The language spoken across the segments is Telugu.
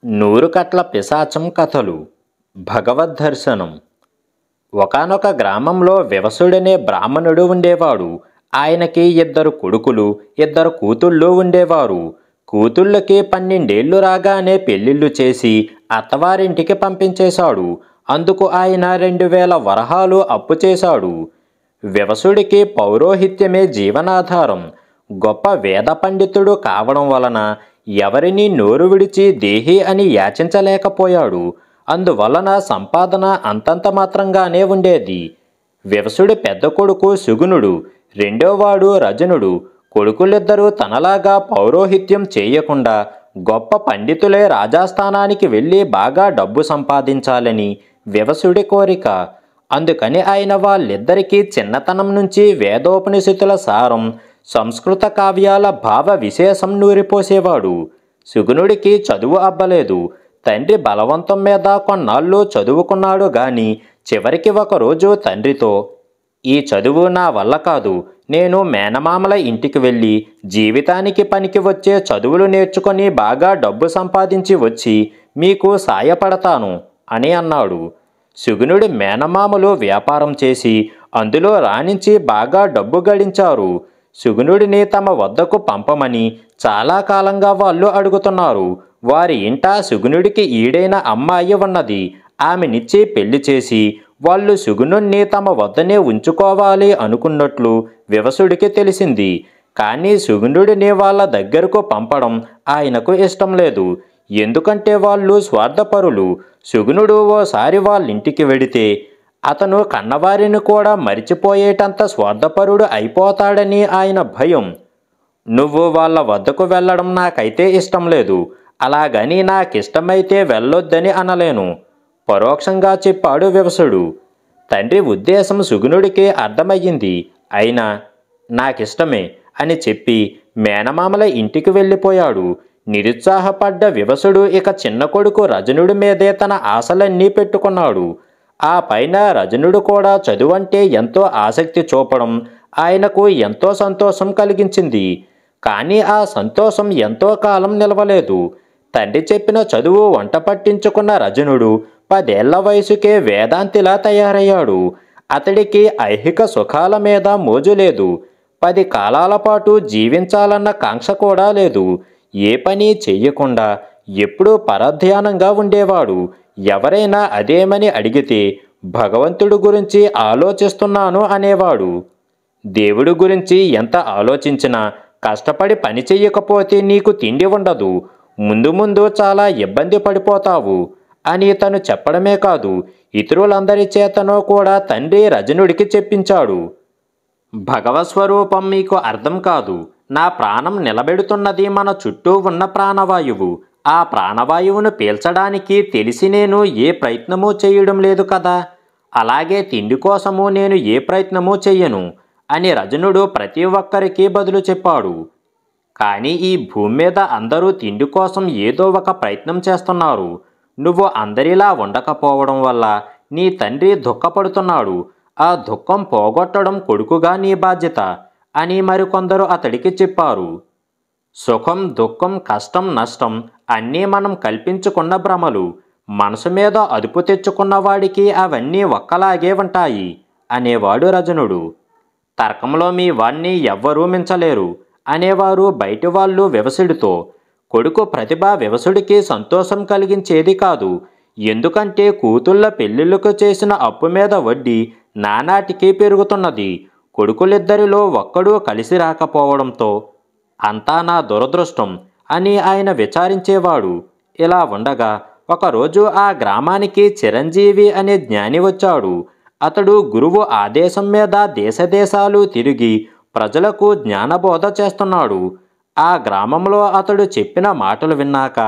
నూరుకట్ల పిశాచం కథలు భగవద్దర్శనం. ఒకానొక గ్రామంలో వ్యవసుడనే బ్రాహ్మణుడు ఉండేవాడు. ఆయనకి 2 కొడుకులు 2 కూతుళ్ళు ఉండేవారు. కూతుళ్ళకి 12 ఏళ్ళు రాగానే పెళ్ళిళ్ళు చేసి అత్తవారింటికి పంపించేశాడు. అందుకు ఆయన 2000 వరహాలు అప్పు చేశాడు. వ్యవసుడికి పౌరోహిత్యమే జీవనాధారం. గొప్ప వేద పండితుడు కావడం వలన ఎవరినీ నోరు విడిచి దేహి అని యాచించలేకపోయాడు. అందువలన సంపాదన అంతంత మాత్రంగానే ఉండేది. వ్యవసుడి పెద్ద కొడుకు సుగుణుడు, రెండోవాడు రజనుడు. కొడుకులిద్దరూ తనలాగా పౌరోహిత్యం చేయకుండా గొప్ప పండితులే రాజాస్థానానికి వెళ్ళి బాగా డబ్బు సంపాదించాలని వ్యవసుడి కోరిక. అందుకని ఆయన వాళ్ళిద్దరికీ చిన్నతనం నుంచి వేదోపనిషత్తుల సారం, సంస్కృత కావ్యాల భావ విశేషం నూరిపోసేవాడు. సుగుణుడికి చదువు అబ్బలేదు. తండ్రి బలవంతం మీద కొన్నాళ్ళు చదువుకున్నాడు గాని చివరికి ఒకరోజు తండ్రితో, "ఈ చదువు నా వల్ల కాదు. నేను మేనమామల ఇంటికి వెళ్ళి జీవితానికి పనికి వచ్చే చదువులు నేర్చుకొని బాగా డబ్బు సంపాదించి వచ్చి మీకు సాయపడతాను" అని అన్నాడు. సుగుణుడి మేనమామలు వ్యాపారం చేసి అందులో రాణించి బాగా డబ్బు గడించారు. సుగుణుడిని తమ వద్దకు పంపమని చాలా కాలంగా వాళ్ళు అడుగుతున్నారు. వారి ఇంట సుగుణుడికి ఈడైన అమ్మాయి ఉన్నది. ఆమెనిచ్చి పెళ్లి చేసి వాళ్ళు సుగుణుణ్ణి తమ వద్దనే ఉంచుకోవాలి అనుకున్నట్లు వ్యవసుడికి తెలిసింది. కానీ సుగుణుడిని వాళ్ళ దగ్గరకు పంపడం ఆయనకు ఇష్టం లేదు. ఎందుకంటే వాళ్ళు స్వార్థపరులు. సుగుణుడు ఓసారి వాళ్ళింటికి వెడితే అతను కన్నవారిని కూడా మరిచిపోయేటంత స్వార్థపరుడు అయిపోతాడని ఆయన భయం. "నువ్వు వాళ్ళ వద్దకు వెళ్ళడం నాకైతే ఇష్టం లేదు. అలాగని నాకిష్టమైతే వెళ్ళొద్దని అనలేను" పరోక్షంగా చెప్పాడు వ్యవసుడు. తండ్రి ఉద్దేశం సుగుణుడికి అర్థమయ్యింది. అయినా "నాకిష్టమే" అని చెప్పి మేనమామల ఇంటికి వెళ్ళిపోయాడు. నిరుత్సాహపడ్డ వ్యవసుడు ఇక చిన్న కొడుకు రజనుడి మీదే తన ఆశలన్నీ పెట్టుకున్నాడు. ఆ పైన రజనుడు కూడా చదువంటే ఎంతో ఆసక్తి చూపడం ఆయనకు ఎంతో సంతోషం కలిగించింది. కానీ ఆ సంతోషం ఎంతో కాలం నిలవలేదు. తండ్రి చెప్పిన చదువు వంట పట్టించుకున్న రజనుడు 10 ఏళ్ల వయసుకే వేదాంతిలా తయారయ్యాడు. అతడికి ఐహిక సుఖాల మీద మోజు లేదు. 10 కాలాల పాటు జీవించాలన్న కాంక్ష కూడా లేదు. ఏ పని చెయ్యకుండా ఎప్పుడూ పరధ్యానంగా ఉండేవాడు. ఎవరైనా అదేమని అడిగితే భగవంతుడి గురించి ఆలోచిస్తున్నాను అనేవాడు. దేవుడి గురించి ఎంత ఆలోచించినా కష్టపడి పని చెయ్యకపోతే నీకు తిండి ఉండదు, ముందు ముందు చాలా ఇబ్బంది పడిపోతావు అని తను చెప్పడమే కాదు ఇతరులందరి చేతనో కూడా తండ్రి రజనుడికి చెప్పించాడు. భగవస్వరూపం మీకు అర్థం కాదు. నా ప్రాణం నిలబెడుతున్నది మన చుట్టూ ఉన్న ప్రాణవాయువు. ఆ ప్రాణవాయువును పీల్చడానికి తెలిసి నేను ఏ ప్రయత్నమూ చేయడం లేదు కదా. అలాగే తిండి కోసము నేను ఏ ప్రయత్నమూ చెయ్యను అని రజనుడు ప్రతి ఒక్కరికి బదులు చెప్పాడు. కానీ ఈ భూమి మీద అందరూ తిండి కోసం ఏదో ఒక ప్రయత్నం చేస్తున్నారు. నువ్వు అందరిలా ఉండకపోవడం వల్ల నీ తండ్రి దుఃఖపడుతున్నాడు. ఆ దుఃఖం పోగొట్టడం కొడుకుగా నీ బాధ్యత అని మరికొందరు అతడికి చెప్పారు. సుఖం, దుఃఖం, కష్టం, నష్టం అన్నీ మనం కల్పించుకున్న భ్రమలు. మనసు మీద అదుపు తెచ్చుకున్న వాడికి అవన్నీ ఒక్కలాగే ఉంటాయి అనేవాడు రజనుడు. తర్కంలో మీ వాణ్ణి ఎవ్వరూ మించలేరు అనేవారు బయటి వాళ్ళు వ్యవసుడితో. కొడుకు ప్రతిభ వ్యవసుడికి సంతోషం కలిగించేది కాదు. ఎందుకంటే కూతుళ్ళ పెళ్లిళ్లకు చేసిన అప్పు మీద వడ్డీ నానాటికి పెరుగుతున్నది. కొడుకులిద్దరిలో ఒక్కడూ కలిసి రాకపోవడంతో అంతా నా దురదృష్టం అని ఆయన విచారించేవాడు. ఇలా ఉండగా ఒకరోజు ఆ గ్రామానికి చిరంజీవి అనే జ్ఞాని వచ్చాడు. అతడు గురువు ఆదేశం మీద దేశదేశాలు తిరిగి ప్రజలకు జ్ఞానబోధ చేస్తున్నాడు. ఆ గ్రామంలో అతడు చెప్పిన మాటలు విన్నాక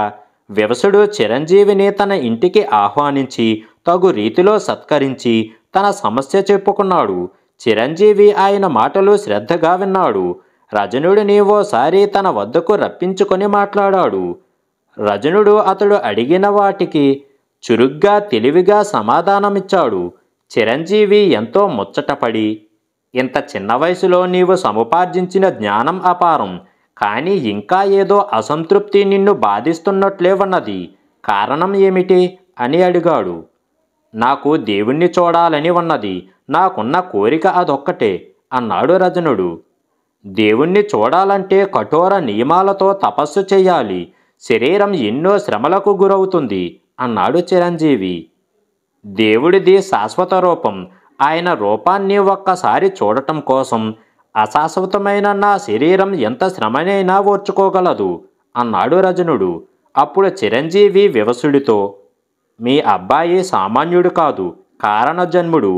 వ్యవసుడు చిరంజీవిని తన ఇంటికి ఆహ్వానించి తగు రీతిలో సత్కరించి తన సమస్య చెప్పుకున్నాడు. చిరంజీవి ఆయన మాటలు శ్రద్ధగా విన్నాడు. రజనుడిని ఓసారి తన వద్దకు రప్పించుకొని మాట్లాడాడు. రజనుడు అతడు అడిగిన వాటికి చురుగ్గా తెలివిగా సమాధానమిచ్చాడు. చిరంజీవి ఎంతో ముచ్చటపడి, "ఇంత చిన్న వయసులో నీవు సముపార్జించిన జ్ఞానం అపారం. కానీ ఇంకా ఏదో అసంతృప్తి నిన్ను బాధిస్తున్నట్లే ఉన్నది. కారణం ఏమిటి అని అడిగాడు. నాకు దేవుణ్ణి చూడాలని ఉన్నది, నాకున్న కోరిక అదొక్కటే అన్నాడు రజనుడు. దేవుణ్ణి చూడాలంటే కఠోర నియమాలతో తపస్సు చేయాలి, శరీరం ఎన్నో శ్రమలకు గురవుతుంది అన్నాడు చిరంజీవి. దేవుడిది శాశ్వత రూపం, ఆయన రూపాన్ని ఒక్కసారి చూడటం కోసం అశాశ్వతమైన నా శరీరం ఎంత శ్రమనైనా ఓర్చుకోగలదు అన్నాడు రజనుడు. అప్పుడు చిరంజీవి వివసుడితో, మీ అబ్బాయి సామాన్యుడు కాదు, కారణజన్ముడు.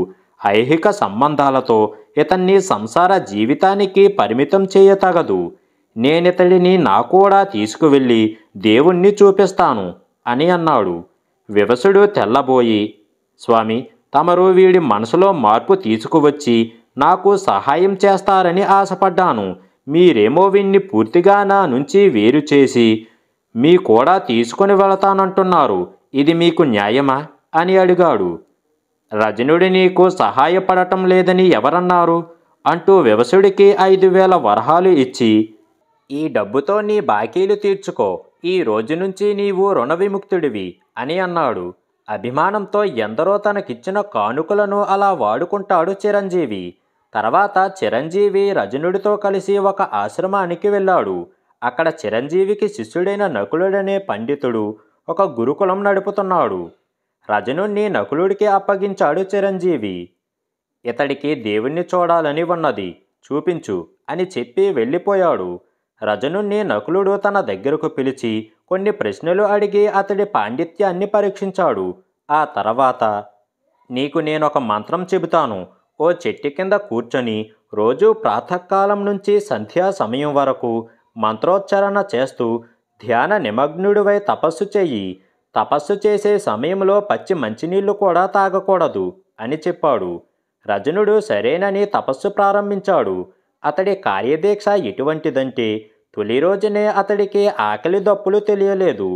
ఐహిక సంబంధాలతో ఇతన్ని సంసార జీవితానికి పరిమితం చేయతగదు. నేనితడిని నా కూడా తీసుకువెళ్ళి దేవుణ్ణి చూపిస్తాను అని అన్నాడు. వివసుడు తెల్లబోయి, స్వామి, తమరు వీడి మనసులో మార్పు తీసుకువచ్చి నాకు సహాయం చేస్తారని ఆశపడ్డాను. మీరేమో వీణ్ణి పూర్తిగా నా నుంచి వేరు చేసి మీ కూడా తీసుకుని వెళతానంటున్నారు. ఇది మీకు న్యాయమా అని అడిగాడు. రజనుడి నీకు సహాయపడటం లేదని ఎవరన్నారు అంటూ వివసుడికి 5,000 వరహాలు ఇచ్చి, ఈ డబ్బుతో నీ బాకీలు తీర్చుకో, ఈ రోజు నుంచి నీవు రుణ విముక్తుడివి అని అన్నాడు. అభిమానంతో ఎందరో తనకిచ్చిన కానుకలను అలా వాడుకుంటాడు చిరంజీవి. తర్వాత చిరంజీవి రజనుడితో కలిసి ఒక ఆశ్రమానికి వెళ్ళాడు. అక్కడ చిరంజీవికి శిష్యుడైన నకులుడనే పండితుడు ఒక గురుకులం నడుపుతున్నాడు. రజనుణ్ణి నకులుడికి అప్పగించాడు చిరంజీవి. ఇతడికి దేవుణ్ణి చూడాలని ఉన్నది, చూపించు అని చెప్పి వెళ్ళిపోయాడు. రజనుణ్ణి నకులుడు తన దగ్గరకు పిలిచి కొన్ని ప్రశ్నలు అడిగి అతడి పాండిత్యాన్ని పరీక్షించాడు. ఆ తర్వాత, నీకు నేనొక మంత్రం చెబుతాను. ఓ చెట్టు కింద కూర్చొని రోజు ప్రాతకాలం నుంచి సంధ్యా సమయం వరకు మంత్రోచ్చారణ చేస్తూ ధ్యాన నిమగ్నుడివై తపస్సు చెయ్యి. తపస్సు చేసే సమయంలో పచ్చి మంచినీళ్లు కూడా తాగకూడదు అని చెప్పాడు. రజనుడు సరేనని తపస్సు ప్రారంభించాడు. అతడి కార్యదీక్ష ఎటువంటిదంటే తొలి రోజునే అతడికి ఆకలి దప్పులు తెలియలేదు.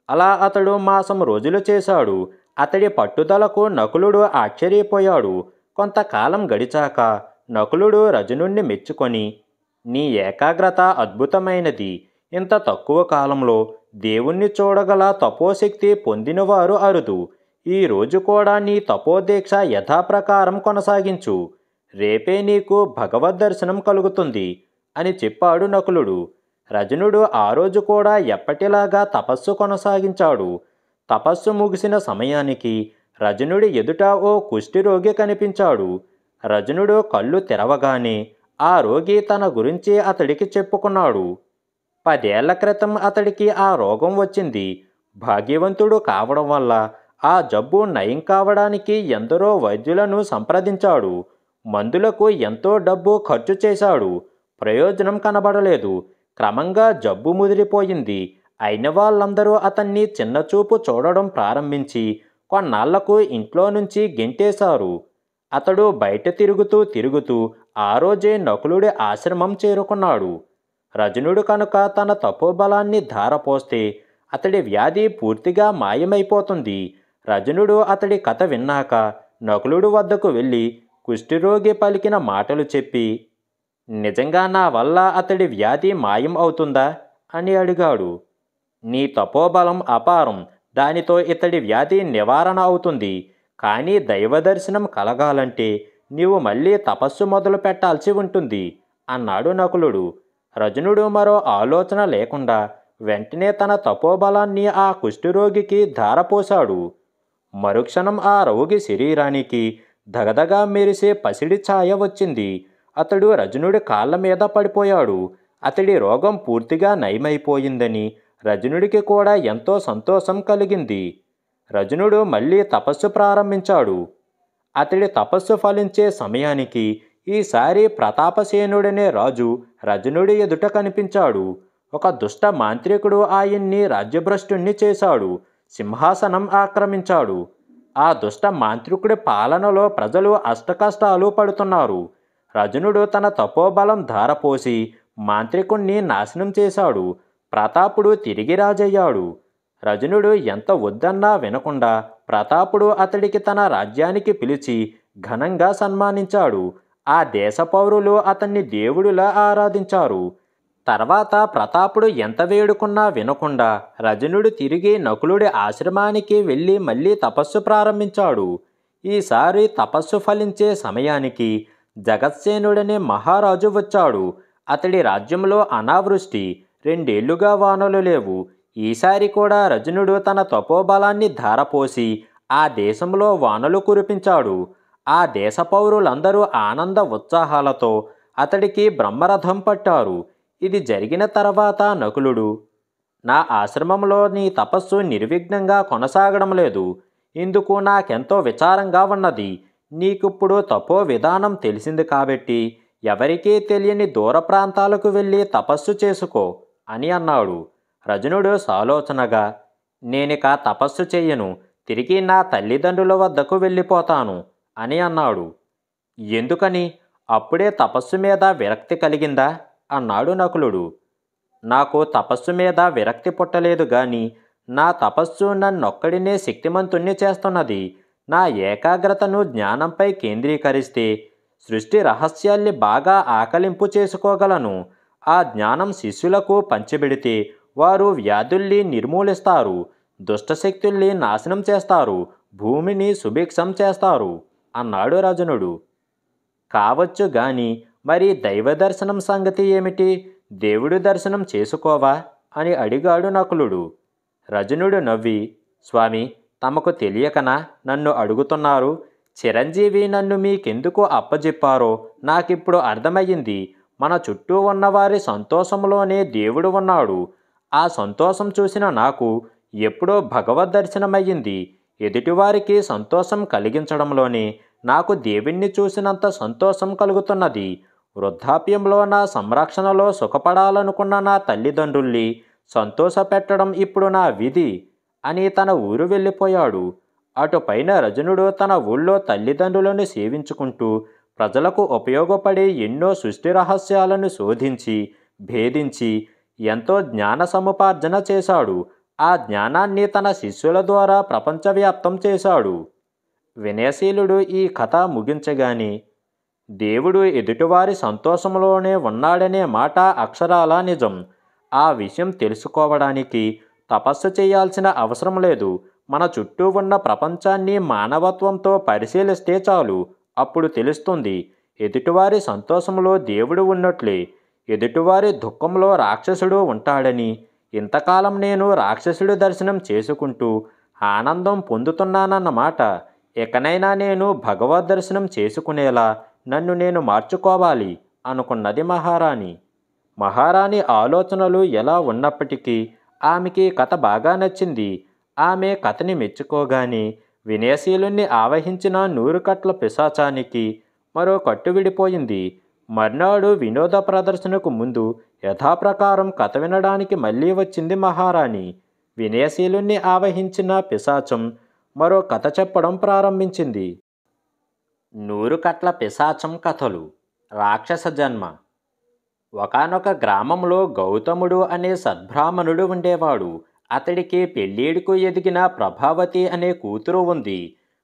అలా అతడు మాసం రోజులు చేశాడు. అతడి పట్టుదలకు నకులుడు ఆశ్చర్యపోయాడు. కొంతకాలం గడిచాక నకులుడు రజనుణ్ణి మెచ్చుకొని, నీ ఏకాగ్రత అద్భుతమైనది. ఇంత తక్కువ కాలంలో దేవుణ్ణి చూడగల తపోశక్తి పొందినవారు అరుదు. ఈ రోజు కూడా నీ తపోదీక్ష యథాప్రకారం కొనసాగించు. రేపే నీకు భగవద్ దర్శనం కలుగుతుంది అని చెప్పాడు నకులుడు. రజనుడు ఆ రోజు కూడా ఎప్పటిలాగా తపస్సు కొనసాగించాడు. తపస్సు ముగిసిన సమయానికి రజనుడి ఎదుట ఓ కుష్ఠిరోగి కనిపించాడు. రజనుడు కళ్ళు తెరవగానే ఆ రోగి తన గురించి అతడికి చెప్పుకున్నాడు. 10 ఏళ్ల క్రితం అతడికి ఆ రోగం వచ్చింది. భాగ్యవంతుడు కావడం వల్ల ఆ జబ్బు నయం కావడానికి ఎందరో వైద్యులను సంప్రదించాడు. మందులకు ఎంతో డబ్బు ఖర్చు చేశాడు. ప్రయోజనం కనబడలేదు. క్రమంగా జబ్బు ముదిరిపోయింది. అయిన వాళ్ళందరూ అతన్ని చిన్నచూపు చూడడం ప్రారంభించి కొన్నాళ్లకు ఇంట్లో నుంచి గెంటేశారు. అతడు బయట తిరుగుతూ ఆ రోజే నకులుడి ఆశ్రమం చేరుకున్నాడు. రజనుడు కనుక తన తపోబలాన్ని ధారపోస్తే అతడి వ్యాధి పూర్తిగా మాయమైపోతుంది. రజనుడు అతడి కథ విన్నాక నకులుడు వద్దకు వెళ్ళి కుష్ఠిరోగి పలికిన మాటలు చెప్పి, నిజంగా నా వల్ల అతడి వ్యాధి మాయం అవుతుందా అని అడిగాడు. నీ తపోబలం అపారం, దానితో ఇతడి వ్యాధి నివారణ అవుతుంది. కానీ దైవదర్శనం కలగాలంటే నీవు మళ్ళీ తపస్సు మొదలు పెట్టాల్సి ఉంటుంది అన్నాడు నకులుడు. రజనుడు మరో ఆలోచన లేకుండా వెంటనే తన తపోబలాన్ని ఆ కుష్ఠిరోగికి ధారపోశాడు. మరుక్షణం ఆ రోగి శరీరానికి దగదగా మెరిసే పసిడి ఛాయ వచ్చింది. అతడు రజనుడి కాళ్ళ మీద పడిపోయాడు. అతడి రోగం పూర్తిగా నయమైపోయిందని రజనుడికి కూడా ఎంతో సంతోషం కలిగింది. రజనుడు మళ్ళీ తపస్సు ప్రారంభించాడు. అతడి తపస్సు ఫలించే సమయానికి ఈసారి ప్రతాపసేనుడనే రాజు రజనుడి ఎదుట కనిపించాడు. ఒక దుష్ట మాంత్రికుడు ఆయన్ని రాజ్యభ్రష్టుణ్ణి చేశాడు. సింహాసనం ఆక్రమించాడు. ఆ దుష్ట మాంత్రికుడి పాలనలో ప్రజలు అష్టకష్టాలు పడుతున్నారు. రజనుడు తన తపోబలం ధారపోసి మాంత్రికుణ్ణి నాశనం చేశాడు. ప్రతాపుడు తిరిగి రాజయ్యాడు. రజనుడు ఎంత వద్దన్నా వినకుండా ప్రతాపుడు అతడికి తన రాజ్యానికి పిలిచి ఘనంగా సన్మానించాడు. ఆ దేశ పౌరులు అతన్ని దేవుడిలా ఆరాధించారు. తర్వాత ప్రతాపుడు ఎంత వేడుకున్నా వినకుండా రజనుడు తిరిగి నకులుడి ఆశ్రమానికి వెళ్ళి మళ్ళీ తపస్సు ప్రారంభించాడు. ఈసారి తపస్సు ఫలించే సమయానికి జగత్సేనుడనే మహారాజు వచ్చాడు. అతడి రాజ్యంలో అనావృష్టి, 2 ఏళ్లుగా వానలు లేవు. ఈసారి కూడా రజనుడు తన తపోబలాన్ని ధారపోసి ఆ దేశంలో వానలు కురిపించాడు. ఆ దేశ పౌరులందరూ ఆనంద ఉత్సాహాలతో అతడికి బ్రహ్మరథం పట్టారు. ఇది జరిగిన తర్వాత నకులుడు, నా ఆశ్రమంలో నీ తపస్సు నిర్విఘ్నంగా కొనసాగడం లేదు. ఇందుకు నాకెంతో విచారంగా ఉన్నది. నీకిప్పుడు తపో విధానం తెలిసింది కాబట్టి ఎవరికీ తెలియని దూర ప్రాంతాలకు వెళ్ళి తపస్సు చేసుకో అని అన్నాడు. రజనుడు సాలోచనగా, నేనిక తపస్సు చెయ్యను, తిరిగి నా తల్లిదండ్రుల వద్దకు వెళ్ళిపోతాను అని అన్నాడు. ఎందుకని? అప్పుడే తపస్సు మీద విరక్తి కలిగిందా అన్నాడు నకులుడు. నాకు తపస్సు మీద విరక్తి పుట్టలేదు గాని నా తపస్సు నన్నొక్కడినే శక్తిమంతుణ్ణి చేస్తున్నది. నా ఏకాగ్రతను జ్ఞానంపై కేంద్రీకరిస్తే సృష్టి రహస్యాల్ని బాగా ఆకలింపు చేసుకోగలను. ఆ జ్ఞానం శిష్యులకు పంచిబెడితే వారు వ్యాధుల్ని నిర్మూలిస్తారు, దుష్టశక్తుల్ని నాశనం చేస్తారు, భూమిని సుభిక్షం చేస్తారు అన్నాడు రజనుడు. కావచ్చు గాని మరి దైవ దర్శనం సంగతి ఏమిటి? దేవుడి దర్శనం చేసుకోవా అని అడిగాడు నకులుడు. రజనుడు నవ్వి, స్వామి, తమకు తెలియకనా నన్ను అడుగుతున్నారు? చిరంజీవి నన్ను మీకెందుకు అప్పజెప్పారో నాకిప్పుడు అర్థమయ్యింది. మన చుట్టూ ఉన్నవారి సంతోషంలోనే దేవుడు ఉన్నాడు. ఆ సంతోషం చూసిన నాకు ఎప్పుడో భగవద్ దర్శనమయ్యింది. ఎదుటివారికి సంతోషం కలిగించడంలోనే నాకు దేవుణ్ణి చూసినంత సంతోషం కలుగుతున్నది. వృద్ధాప్యంలో నా సంరక్షణలో సుఖపడాలనుకున్న నా తల్లిదండ్రుల్ని సంతోషపెట్టడం ఇప్పుడు నా విధి అని తన ఊరు వెళ్ళిపోయాడు. అటుపైన రజనుడు తన ఊళ్ళో తల్లిదండ్రులను సేవించుకుంటూ ప్రజలకు ఉపయోగపడే ఎన్నో సృష్టి రహస్యాలను శోధించి భేదించి ఎంతో జ్ఞాన సముపార్జన చేశాడు. ఆ జ్ఞానాన్ని తన శిష్యుల ద్వారా ప్రపంచవ్యాప్తం చేశాడు. వినయశీలుడు ఈ కథ ముగించగానే, దేవుడు ఎదుటివారి సంతోషంలోనే ఉన్నాడనే మాట అక్షరాలా నిజం. ఆ విషయం తెలుసుకోవడానికి తపస్సు చేయాల్సిన అవసరం లేదు. మన చుట్టూ ఉన్న ప్రపంచాన్ని మానవత్వంతో పరిశీలిస్తే చాలు. అప్పుడు తెలుస్తుంది, ఎదుటివారి సంతోషంలో దేవుడు ఉన్నట్లే, ఎదుటివారి దుఃఖంలో రాక్షసుడు ఉంటాడని. ఇంతకాలం నేను రాక్షసుడి దర్శనం చేసుకుంటూ ఆనందం పొందుతున్నానన్నమాట. ఎకనైనా నేను భగవద్ దర్శనం చేసుకునేలా నన్ను నేను మార్చుకోవాలి అనుకున్నది మహారాణి. మహారాణి ఆలోచనలు ఎలా ఉన్నప్పటికీ ఆమెకి కథ బాగా నచ్చింది. ఆమె కథని మెచ్చుకోగానే వినయశీలుణ్ణి ఆవహించిన 100 కట్ల పిశాచానికి మరో కట్టు విడిపోయింది. మర్నాడు వినోద ప్రదర్శనకు ముందు యథాప్రకారం కథ వినడానికి మళ్ళీ వచ్చింది మహారాణి. వినయశీలుణ్ణి ఆవహించిన పిశాచం మరో కథ చెప్పడం ప్రారంభించింది. 100 కట్ల పిశాచం కథలు. రాక్షస జన్మ. ఒకానొక గ్రామంలో గౌతముడు అనే సద్బ్రాహ్మణుడు ఉండేవాడు. అతడికి పెళ్ళీడుకు ఎదిగిన ప్రభావతి అనే కూతురు ఉంది.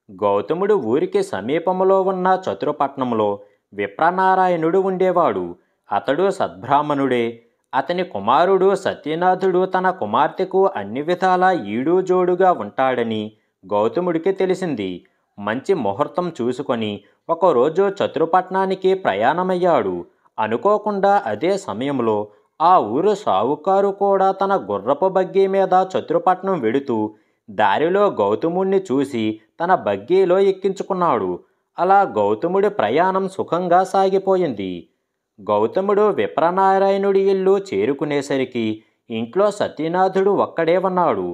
గౌతముడు ఊరికి సమీపంలో ఉన్న చతురపట్నంలో విప్రనారాయణుడు ఉండేవాడు. అతడు సద్బ్రాహ్మణుడే. అతని కుమారుడు సత్యనాథుడు తన కుమార్తెకు అన్ని విధాలా ఈడు జోడుగా ఉంటాడని గౌతముడికి తెలిసింది. మంచి ముహూర్తం చూసుకొని ఒకరోజు చతురపట్నానికి ప్రయాణమయ్యాడు. అనుకోకుండా అదే సమయంలో ఆ ఊరు సావుకారు కూడా తన గుర్రపు బగ్గీ మీద చతురపట్నం వెడుతూ దారిలో గౌతముణ్ణి చూసి తన బగ్గీలో ఎక్కించుకున్నాడు. అలా గౌతముడి ప్రయాణం సుఖంగా సాగిపోయింది. గౌతముడు విప్రనారాయణుడి ఇల్లు చేరుకునేసరికి ఇంట్లో సత్యనాథుడు ఒక్కడే ఉన్నాడు.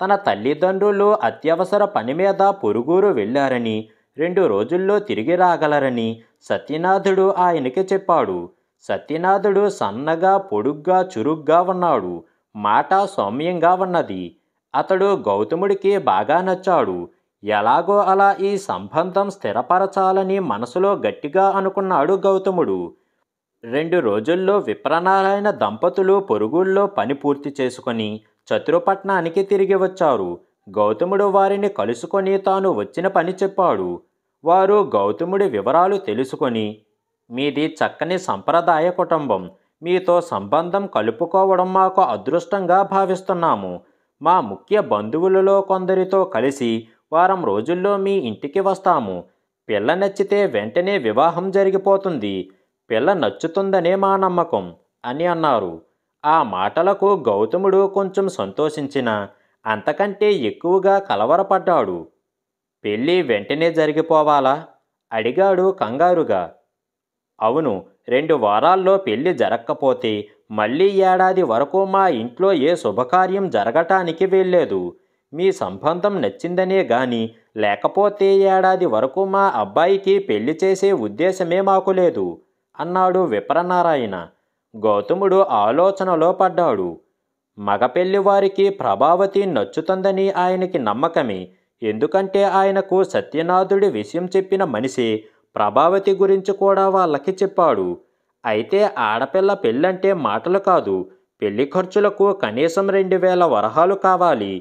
తన తల్లిదండ్రులు అత్యవసర పని మీద పొరుగురు వెళ్ళారని 2 రోజుల్లో తిరిగి రాగలరని సత్యనాథుడు ఆయనకి చెప్పాడు. సత్యనాథుడు సన్నగా పొడుగ్గా చురుగ్గా ఉన్నాడు. మాట సౌమ్యంగా ఉన్నది. అతడు గౌతముడికి బాగా నచ్చాడు. ఎలాగో అలా ఈ సంబంధం స్థిరపరచాలని మనసులో గట్టిగా అనుకున్నాడు గౌతముడు. 2 రోజుల్లో విప్రనారాయణ దంపతులు పొరుగుల్లో పని పూర్తి చేసుకొని చతురపట్నానికి తిరిగి వచ్చారు. గౌతముడు వారిని కలుసుకొని తాను వచ్చిన పని చెప్పాడు. వారు గౌతముడి వివరాలు తెలుసుకొని, మీది చక్కని సంప్రదాయ కుటుంబం, మీతో సంబంధం కలుపుకోవడం మాకు అదృష్టంగా భావిస్తున్నాము. మా ముఖ్య బంధువులలో కొందరితో కలిసి వారం రోజుల్లో మీ ఇంటికి వస్తాము. పిల్ల నచ్చితే వెంటనే వివాహం జరిగిపోతుంది. పిల్ల నచ్చుతుందనే మా నమ్మకం అని అన్నారు. ఆ మాటలకు గౌతముడు కొంచెం సంతోషించిన అంతకంటే ఎక్కువగా కలవరపడ్డాడు. పెళ్ళి వెంటనే జరిగిపోవాలా? అడిగాడు కంగారుగా. అవును, 2 వారాల్లో పెళ్లి జరక్కపోతే మళ్ళీ ఏడాది వరకు మా ఇంట్లో ఏ శుభకార్యం జరగటానికి వీల్లేదు. మీ సంబంధం నచ్చిందనే గాని లేకపోతే ఏడాది వరకు మా అబ్బాయికి పెళ్లి చేసే ఉద్దేశమే మాకు లేదు అన్నాడు విప్రనారాయణ. గౌతముడు ఆలోచనలో పడ్డాడు. మగ పెళ్లివారికి ప్రభావతి నచ్చుతుందని ఆయనకి నమ్మకమే. ఎందుకంటే ఆయనకు సత్యనాథుడి విషయం చెప్పిన మనిషే ప్రభావతి గురించి కూడా వాళ్ళకి చెప్పాడు. అయితే ఆడపిల్ల పెళ్ళంటే మాటలు కాదు, పెళ్లి ఖర్చులకు కనీసం 2000 వరహాలు కావాలి.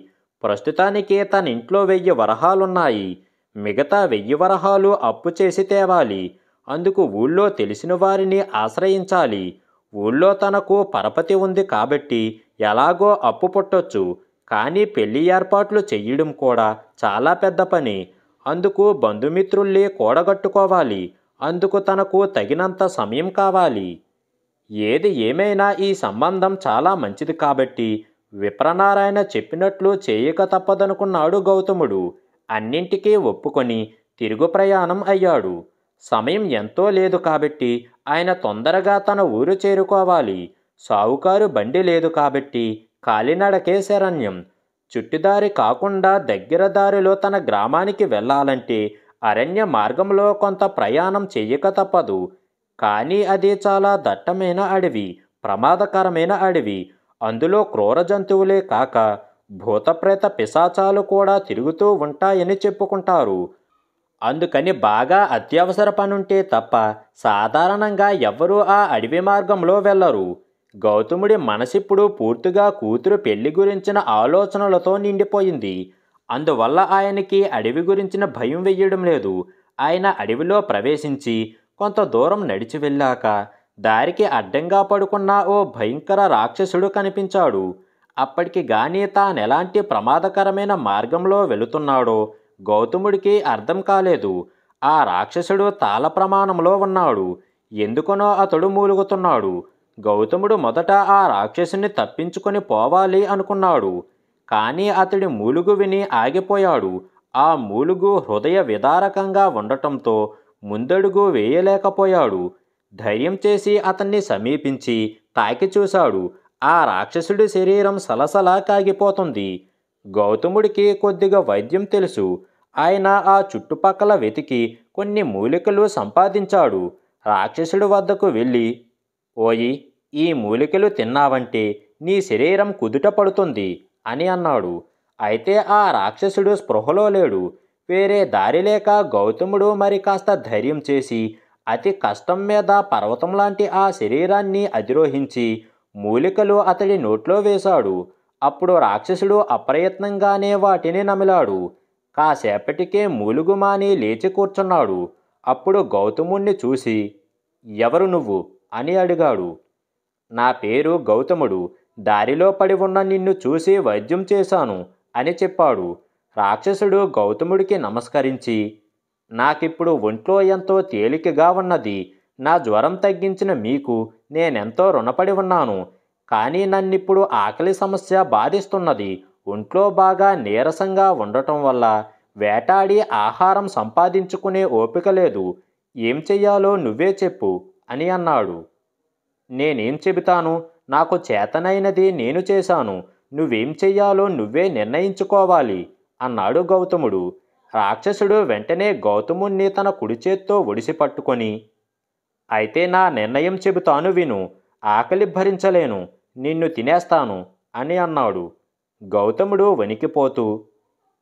ప్రస్తుతానికి తన ఇంట్లో 1000 వరహాలున్నాయి. మిగతా 1000 వరహాలు అప్పు చేసి తేవాలి. అందుకు ఊళ్ళో తెలిసిన వారిని ఆశ్రయించాలి. ఊళ్ళో తనకు పరపతి ఉంది కాబట్టి ఎలాగో అప్పు పుట్టొచ్చు. కానీ పెళ్లి ఏర్పాట్లు చెయ్యడం కూడా చాలా పెద్ద పని. అందుకు బంధుమిత్రుల్ని కూడగట్టుకోవాలి. అందుకు తనకు తగినంత సమయం కావాలి. ఏది ఏమైనా ఈ సంబంధం చాలా మంచిది కాబట్టి విప్రనారాయణ చెప్పినట్లు చేయక తప్పదనుకున్నాడు గౌతముడు. అన్నింటికీ ఒప్పుకొని తిరుగు ప్రయాణం అయ్యాడు. సమయం ఎంతో లేదు కాబట్టి ఆయన తొందరగా తన ఊరు చేరుకోవాలి. సావుకారు బండి లేదు కాబట్టి కాలినడకే శరణ్యం. చుట్టుదారి కాకుండా దగ్గర దారిలో తన గ్రామానికి వెళ్ళాలంటే అరణ్య మార్గంలో కొంత ప్రయాణం చెయ్యక తప్పదు. కానీ అది చాలా దట్టమైన అడవి, ప్రమాదకరమైన అడవి. అందులో క్రూర జంతువులే కాక భూతప్రేత పిశాచాలు కూడా తిరుగుతూ ఉంటాయని చెప్పుకుంటారు. అందుకని బాగా అత్యవసర పనుంటే తప్ప సాధారణంగా ఎవ్వరూ ఆ అడవి మార్గంలో వెళ్ళరు. గౌతముడి మనసిప్పుడు పూర్తిగా కూతురు పెళ్లి గురించిన ఆలోచనలతో నిండిపోయింది. అందువల్ల ఆయనకి అడవి గురించిన భయం వెయ్యడం లేదు. ఆయన అడవిలో ప్రవేశించి కొంత దూరం నడిచి వెళ్ళాక దారికి అడ్డంగా పడుకున్న ఓ భయంకర రాక్షసుడు కనిపించాడు. అప్పటికి గాని తానెలాంటి ప్రమాదకరమైన మార్గంలో వెళుతున్నాడో గౌతముడికి అర్థం కాలేదు. ఆ రాక్షసుడు తాళ ప్రమాణంలో ఉన్నాడు. ఎందుకనో అతడు మూలుగుతున్నాడు. గౌతముడు మొదట ఆ రాక్షసుని తప్పించుకొని పోవాలి అనుకున్నాడు. కానీ అతడి మూలుగు విని ఆగిపోయాడు. ఆ మూలుగు హృదయ విదారకంగా ఉండటంతో ముందడుగు వేయలేకపోయాడు. ధైర్యం చేసి అతన్ని సమీపించి తాకి చూశాడు. ఆ రాక్షసుడి శరీరం సలసలా కాగిపోతుంది. గౌతముడికి కొద్దిగా వైద్యం తెలుసు. ఆయన ఆ చుట్టుపక్కల వెతికి కొన్ని మూలికలు సంపాదించాడు. రాక్షసుడి వద్దకు వెళ్ళి, ఓయి, ఈ మూలికలు తిన్నావంటే నీ శరీరం కుదుట పడుతుంది అని అన్నాడు. అయితే ఆ రాక్షసుడు స్పృహలో లేడు. వేరే దారి లేక గౌతముడు మరి కాస్త ధైర్యం చేసి అతి కష్టం మీద పర్వతం లాంటి ఆ శరీరాన్ని అధిరోహించి మూలికలు అతడి నోట్లో వేశాడు. అప్పుడు రాక్షసుడు అప్రయత్నంగానే వాటిని నమిలాడు. కాసేపటికే మూలుగు మాని లేచి కూర్చున్నాడు. అప్పుడు గౌతముణ్ణి చూసి, ఎవరు నువ్వు అని అడిగాడు. నా పేరు గౌతముడు. దారిలో పడి ఉన్న నిన్ను చూసి వైద్యం చేశాను అని చెప్పాడు. రాక్షసుడు గౌతముడికి నమస్కరించి, నాకిప్పుడు ఒంట్లో ఎంతో తేలికగా ఉన్నది. నా జ్వరం తగ్గించిన మీకు నేనెంతో రుణపడి ఉన్నాను. కానీ నన్నిప్పుడు ఆకలి సమస్య బాధిస్తున్నది. ఒంట్లో బాగా నీరసంగా ఉండటం వల్ల వేటాడి ఆహారం సంపాదించుకునే ఓపిక లేదు. ఏం చెయ్యాలో నువ్వే చెప్పు అని అన్నాడు. నేనేం చెబుతాను? నాకు చేతనైనది నేను చేశాను. నువ్వేం చెయ్యాలో నువ్వే నిర్ణయించుకోవాలి అన్నాడు గౌతముడు. రాక్షసుడు వెంటనే గౌతముణ్ణి తన కుడి చేత్తో ఒడిసి పట్టుకొని, అయితే నా నిర్ణయం చెబుతాను విను. ఆకలి భరించలేను, నిన్ను తినేస్తాను అని అన్నాడు. గౌతముడు వణికిపోతూ,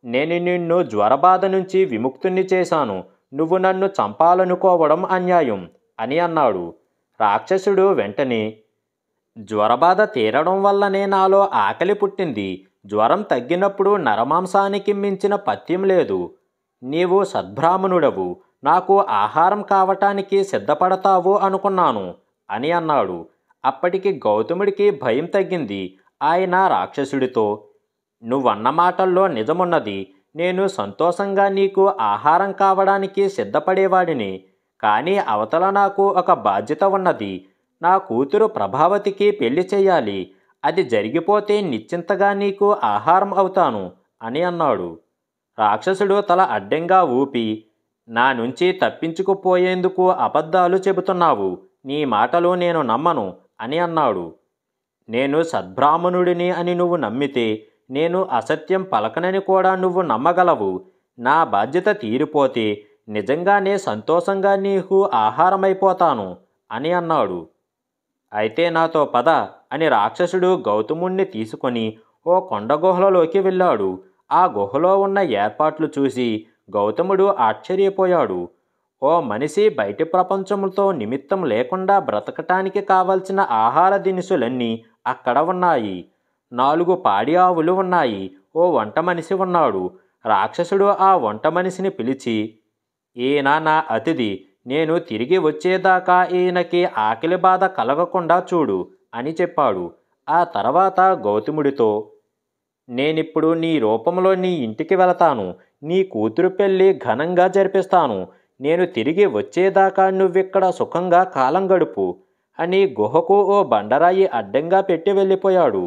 నేను నిన్ను జ్వరబాధ నుంచి విముక్తుణ్ణి చేశాను. నువ్వు నన్ను చంపాలనుకోవడం అన్యాయం అని అన్నాడు. రాక్షసుడు వెంటనే, జ్వరబాధ తీరడం వల్లనే నాలో ఆకలి పుట్టింది. జ్వరం తగ్గినప్పుడు నరమాంసానికి మించిన పథ్యం లేదు. నీవు సద్బ్రాహ్మణుడవు. నాకు ఆహారం కావటానికి సిద్ధపడతావు అనుకున్నాను అని అన్నాడు. అప్పటికి గౌతముడికి భయం తగ్గింది. ఆయన రాక్షసుడితో, నువ్వన్న మాటల్లో నిజమున్నది. నేను సంతోషంగా నీకు ఆహారం కావడానికి సిద్ధపడేవాడిని. కానీ అవతల నాకు ఒక బాధ్యత ఉన్నది. నా కూతురు ప్రభావతికి పెళ్లి చెయ్యాలి. అది జరిగిపోతే నిశ్చింతగా నీకు ఆహారం అవుతాను అని అన్నాడు. రాక్షసుడు తల అడ్డంగా ఊపి, నా నుంచి తప్పించుకుపోయేందుకు అబద్ధాలు చెబుతున్నావు. నీ మాటలు నేను నమ్మను అని అన్నాడు. నేను సద్బ్రాహ్మణుడిని అని నువ్వు నమ్మితే నేను అసత్యం పలకనని కూడా నువ్వు నమ్మగలవు. నా బాధ్యత తీరిపోతే నిజంగానే సంతోషంగా నీకు ఆహారమైపోతాను అని అన్నాడు. అయితే నాతో పద అని రాక్షసుడు గౌతముణ్ణి తీసుకొని ఓ కొండ గుహలలోకి వెళ్ళాడు. ఆ గుహలో ఉన్న ఏర్పాట్లు చూసి గౌతముడు ఆశ్చర్యపోయాడు. ఓ మనిషి బయటి ప్రపంచంతో నిమిత్తం లేకుండా బ్రతకటానికి కావలసిన ఆహార దినుసులన్నీ అక్కడ ఉన్నాయి. 4 పాడి ఆవులు ఉన్నాయి. ఓ వంట మనిషి ఉన్నాడు. రాక్షసుడు ఆ వంట మనిషిని పిలిచి, ఈయన నా అతిథి. నేను తిరిగి వచ్చేదాకా ఈయనకి ఆకలి బాధ కలగకుండా చూడు అని చెప్పాడు. ఆ తర్వాత గౌతముడితో, నేనిప్పుడు నీ రూపంలో నీ ఇంటికి వెళతాను. నీ కూతురు పెళ్ళి ఘనంగా జరిపిస్తాను. నేను తిరిగి వచ్చేదాకా నువ్విక్కడ సుఖంగా కాలం గడుపు అని గుహకు ఓ బండరాయి అడ్డంగా పెట్టి వెళ్ళిపోయాడు.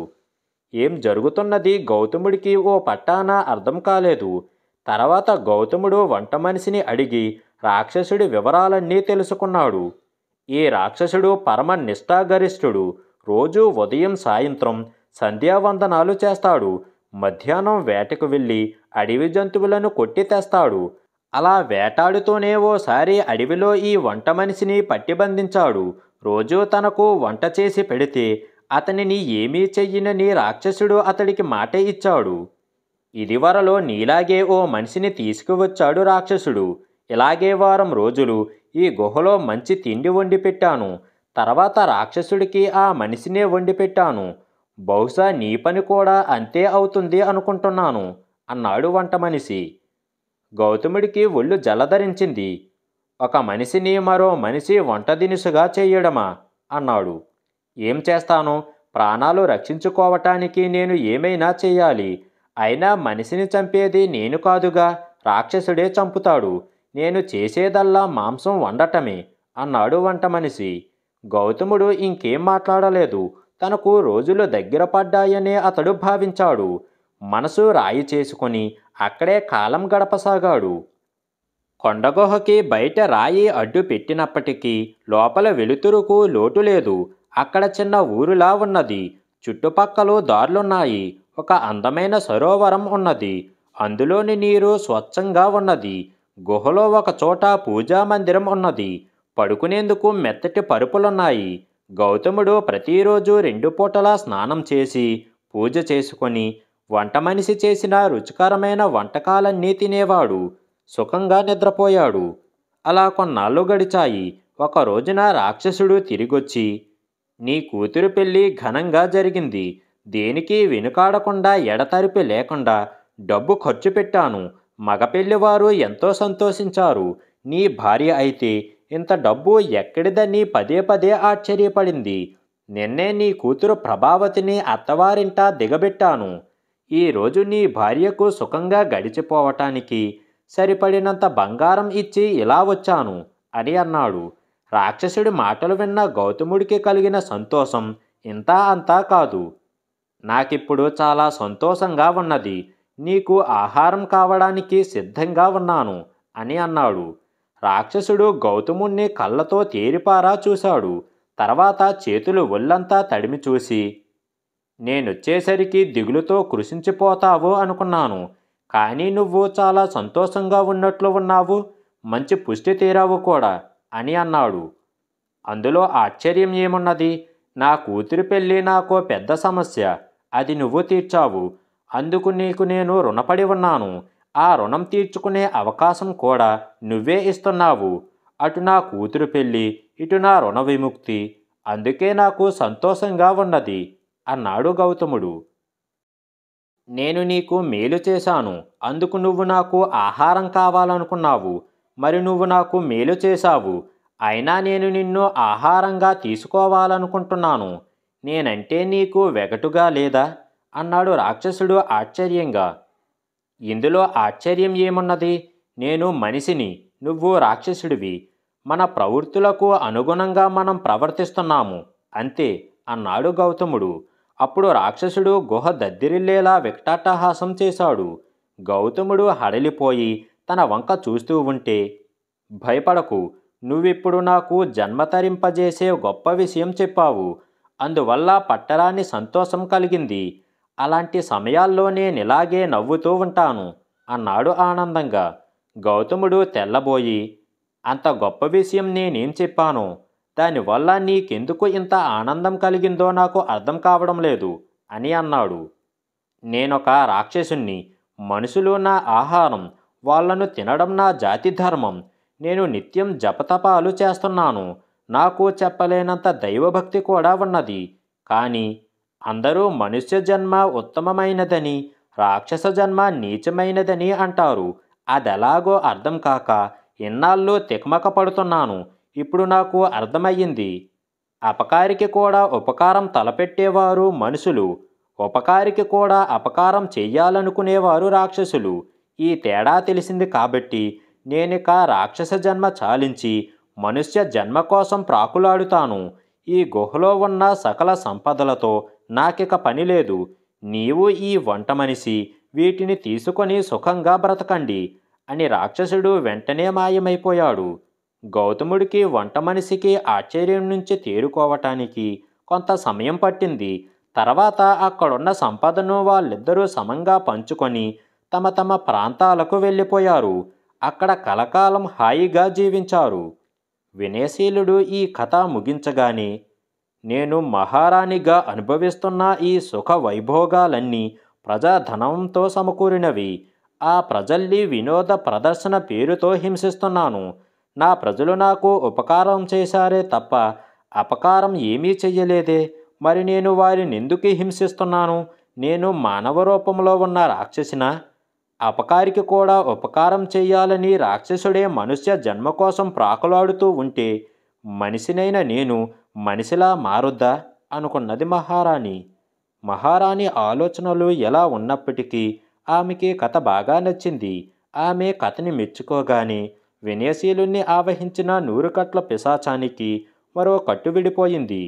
ఏం జరుగుతున్నది గౌతముడికి ఓ పట్టాన అర్థం కాలేదు. తర్వాత గౌతముడు వంట మనిషిని అడిగి రాక్షసుడి వివరాలన్నీ తెలుసుకున్నాడు. ఈ రాక్షసుడు పరమ నిష్ఠాగరిష్ఠుడు. రోజూ ఉదయం సాయంత్రం సంధ్యావందనాలు చేస్తాడు. మధ్యాహ్నం వేటకు వెళ్ళి అడవి జంతువులను కొట్టి తెస్తాడు. అలా వేటాడుతూనే ఓసారి అడవిలో ఈ వంట మనిషిని పట్టిబంధించాడు. రోజూ తనకు వంట చేసి పెడితే అతనిని ఏమీ చెయ్యనని రాక్షసుడు అతడికి మాట ఇచ్చాడు. ఇదివరలో నీలాగే ఓ మనిషిని తీసుకువచ్చాడు రాక్షసుడు. ఇలాగే వారం రోజులు ఈ గుహలో మంచి తిండి వండి పెట్టాను. తర్వాత రాక్షసుడికి ఆ మనిషినే వండి పెట్టాను. బహుశా నీ పని కూడా అంతే అవుతుంది అనుకుంటున్నాను అన్నాడు వంట మనిషి. గౌతముడికి ఒళ్ళు జలధరించింది. ఒక మనిషిని మరో మనిషి వంట దినుసుగా చేయడమా అన్నాడు. ఏం చేస్తాను? ప్రాణాలు రక్షించుకోవటానికి నేను ఏమైనా చెయ్యాలి. అయినా మనిషిని చంపేది నేను కాదుగా, రాక్షసుడే చంపుతాడు. నేను చేసేదల్లా మాంసం వండటమే అన్నాడు వంట మనిషి. గౌతముడు ఇంకేం మాట్లాడలేదు. తనకు రోజులు దగ్గర పడ్డాయనే అతడు భావించాడు. మనసు రాయి చేసుకొని అక్కడే కాలం గడపసాగాడు. కొండగుహకి బయట రాయి అడ్డు పెట్టినప్పటికీ లోపల వెలుతురుకు లోటు లేదు. అక్కడ చిన్న ఊరులా ఉన్నది. చుట్టుపక్కల దారులున్నాయి. ఒక అందమైన సరోవరం ఉన్నది. అందులోని నీరు స్వచ్ఛంగా ఉన్నది. గుహలో ఒక చోట పూజా మందిరం ఉన్నది. పడుకునేందుకు మెత్తటి పరుపులున్నాయి. గౌతముడు ప్రతిరోజు 2 పూటలా స్నానం చేసి పూజ చేసుకొని వంట మనిషి చేసిన రుచికరమైన వంటకాలన్నీ తినేవాడు. సుఖంగా నిద్రపోయాడు. అలా కొన్నాళ్ళు గడిచాయి. ఒక రోజున రాక్షసుడు తిరిగొచ్చి, నీ కూతురు పెళ్ళి ఘనంగా జరిగింది. దేనికి వెనుకాడకుండా ఎడతెరిపి లేకుండా డబ్బు ఖర్చు పెట్టాను. మగ పెళ్లివారు ఎంతో సంతోషించారు. నీ భార్య అయితే ఇంత డబ్బు ఎక్కడిదని పదే పదే ఆశ్చర్యపడింది. నిన్నే నీ కూతురు ప్రభావతిని అత్తవారింట దిగబెట్టాను. ఈరోజు నీ భార్యకు సుఖంగా గడిచిపోవటానికి సరిపడినంత బంగారం ఇచ్చి ఇలా వచ్చాను అని అన్నాడు. రాక్షసుడి మాటలు విన్న గౌతముడికి కలిగిన సంతోషం ఇంతా అంతా కాదు. నాకిప్పుడు చాలా సంతోషంగా ఉన్నది. నీకు ఆహారం కావడానికి సిద్ధంగా ఉన్నాను అని అన్నాడు. రాక్షసుడు గౌతముణ్ణి కళ్ళతో తేరిపారా చూశాడు. తర్వాత చేతులు ఒళ్ళంతా తడిమి చూసి, నేనొచ్చేసరికి దిగులుతో కృశించిపోతావు అనుకున్నాను. కానీ నువ్వు చాలా సంతోషంగా ఉన్నట్లు ఉన్నావు. మంచి పుష్టి తీరావు కూడా అని అన్నాడు. అందులో ఆశ్చర్యం ఏమున్నది? నా కూతురి పెళ్ళి నాకో పెద్ద సమస్య. అది నువ్వు తీర్చావు. అందుకు నీకు నేను రుణపడి ఉన్నాను. ఆ రుణం తీర్చుకునే అవకాశం కూడా నువ్వే ఇస్తున్నావు. అటు నా కూతురు పెళ్ళి, ఇటు నా రుణ విముక్తి. అందుకే నాకు సంతోషంగా ఉన్నది అన్నాడు గౌతముడు. నేను నీకు మేలు చేశాను. అందుకు నువ్వు నాకు ఆహారం కావాలనుకున్నావు. మరి నువ్వు నాకు మేలు చేశావు. అయినా నేను నిన్ను ఆహారంగా తీసుకోవాలనుకుంటున్నాను. నేనంటే నీకు వెగటుగా లేదా? అన్నాడు రాక్షసుడు ఆశ్చర్యంగా. ఇందులో ఆశ్చర్యం ఏమున్నది? నేను మనిషిని, నువ్వు రాక్షసుడివి. మన ప్రవృత్తులకు అనుగుణంగా మనం ప్రవర్తిస్తున్నాము అంతే అన్నాడు గౌతముడు. అప్పుడు రాక్షసుడు గుహ దద్దిరిల్లేలా వికటాట్టహాసం చేశాడు. గౌతముడు హడలిపోయి తన వంక చూస్తూ ఉంటే, భయపడకు, నువ్విప్పుడు నాకు జన్మ తరింపజేసే గొప్ప విషయం చెప్పావు. అందువల్ల పట్టరాని సంతోషం కలిగింది. అలాంటి సమయాల్లో నేనిలాగే నవ్వుతూ ఉంటాను అన్నాడు ఆనందంగా. గౌతముడు తెల్లబోయి, అంత గొప్ప విషయం నేనేం చెప్పాను? దానివల్ల నీకెందుకు ఇంత ఆనందం కలిగిందో నాకు అర్థం కావడం లేదు అని అన్నాడు. నేనొక రాక్షసుణ్ణి. మనుషులు నా ఆహారం. వాళ్ళను తినడం నా జాతి ధర్మం. నేను నిత్యం జపతపాలు చేస్తున్నాను. నాకు చెప్పలేనంత దైవభక్తి కూడా ఉన్నది. కానీ అందరూ మనుష్య జన్మ ఉత్తమమైనదని, రాక్షస జన్మ నీచమైనదని అంటారు. అదెలాగో అర్థం కాక ఇన్నాళ్ళు తికమక పడుతున్నాను. ఇప్పుడు నాకు అర్థమయ్యింది. అపకారికి కూడా ఉపకారం తలపెట్టేవారు మనుషులు. ఉపకారికి కూడా అపకారం చెయ్యాలనుకునేవారు రాక్షసులు. ఈ తేడా తెలిసింది కాబట్టి నేనిక రాక్షస జన్మ చాలించి మనుష్య జన్మ కోసం ప్రాకులాడుతాను. ఈ గుహలో ఉన్న సకల సంపదలతో నాకిక పని లేదు. నీవు ఈ వంట మనిషి వీటిని తీసుకొని సుఖంగా బ్రతకండి అని రాక్షసుడు వెంటనే మాయమైపోయాడు. గౌతముడికి వంట మనిషికి ఆశ్చర్యం నుంచి తేరుకోవటానికి కొంత సమయం పట్టింది. తర్వాత అక్కడున్న సంపదను వాళ్ళిద్దరూ సమంగా పంచుకొని తమ తమ ప్రాంతాలకు వెళ్ళిపోయారు. అక్కడ కలకాలం హాయిగా జీవించారు. వినయశీలుడు ఈ కథ ముగించగానే, నేను మహారాణిగా అనుభవిస్తున్న ఈ సుఖ వైభోగాలన్నీ ప్రజాధనంతో సమకూరినవి. ఆ ప్రజల్ని వినోద ప్రదర్శన పేరుతో హింసిస్తున్నాను. నా ప్రజలు నాకు ఉపకారం చేశారే తప్ప అపకారం ఏమీ చెయ్యలేదే. మరి నేను వారినెందుకు హింసిస్తున్నాను? నేను మానవ రూపంలో ఉన్న రాక్షసినా? అపకారికి కూడా ఉపకారం చెయ్యాలని రాక్షసుడే మనుష్య జన్మ కోసం ప్రాకులాడుతూ ఉంటే మనిషినైన నేను మనిషిలా మారుద్దా అనుకున్నది మహారాణి. మహారాణి ఆలోచనలు ఎలా ఉన్నప్పటికీ ఆమెకి కథ బాగా నచ్చింది. ఆమె కథని మెచ్చుకోగానే వినయశీలుణ్ణి ఆవహించిన 100 కట్ల పిశాచానికి మరో కట్టు విడిపోయింది.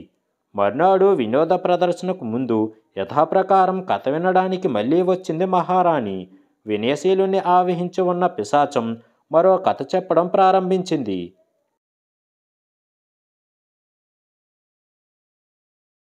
మర్నాడు వినోద ప్రదర్శనకు ముందు యథాప్రకారం కథ వినడానికి మళ్ళీ వచ్చింది మహారాణి. వినయశీలుణ్ణి ఆవహించి ఉన్న పిశాచం మరో కథ చెప్పడం ప్రారంభించింది.